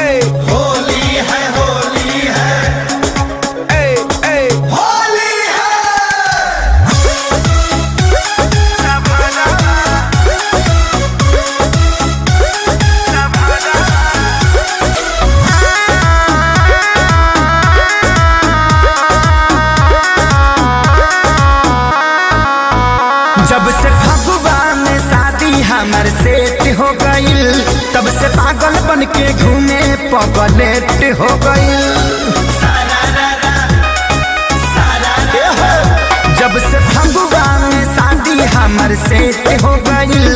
होली है होली है होली है। जब से फगुआ में शादी हमर सेट हो गईल, तब से पागल बन के घूमे पगलेट हो गईल। जब से फगुआ में शादी हमर सेट हो गईल,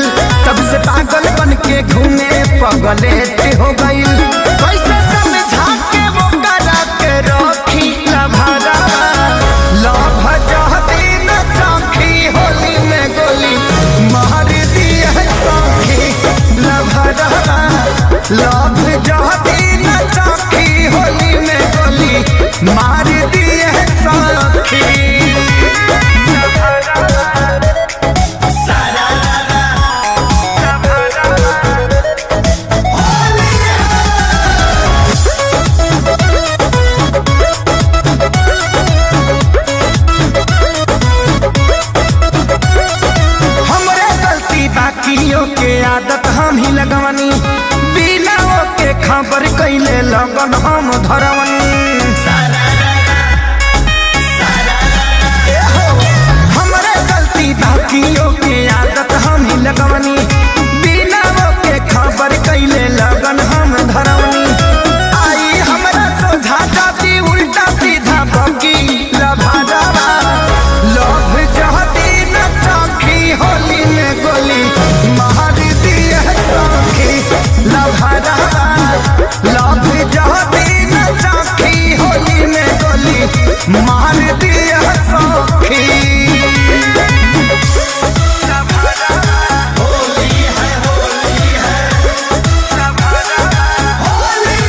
तब से पागल बन के घूमे पगलेट हो गईल। कैसे समझा के वो करा के रखी लभरा लभ जहती न चौखी, होली में गोली मार दिए सौखी लभरा लभ जहती न चौखी, होली में गोली मार दिए सौखी। के आदत हम ही लगवनी, बिना के खबर कैले लगन हम धरवनी। हमरे गलती बाकियों के आदत हम ही लगवनी, बिना के खबर कैले लगन हम धरवनी। आई हमरा सोझा जाती उल्टा सीधा बकी लभारा लभ जहती न चौखी, होली में गोली मार दिए सौखी लभरा लभ जहती न चौखी, होली में गोली मार दिए सौखी। होली है होली है होली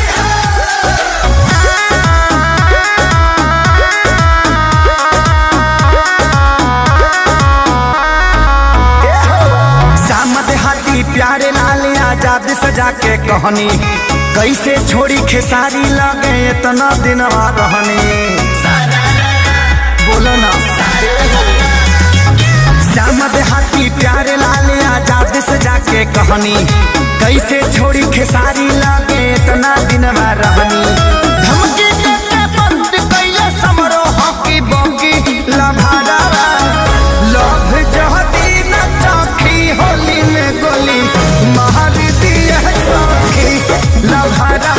सामद हाथी प्यारे लाल आजाद सजा के कहनी, कैसे छोड़ी खेसारी लगे इतना दिन रहनी। बोलो ना सामद हाथी प्यारे लाल आजाद सजा के कहनी, कैसे छोड़ी खेसारी लगे इतना दिन रहनी। धमकी देके बंद कैले समरो हॉकी बॉकी लभारा लभ जहती न चौखी, होली में गोली मार दिए सौखी लभरा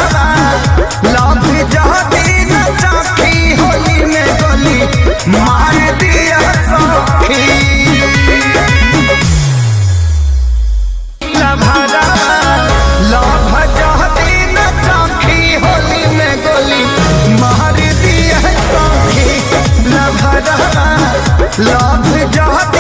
लभ जहती न चौखी, होली में गोली मार दिए सौखी लभरा लभ जहती न चौखी, होली में गोली मार दिए सौखी लभरा लभ जहती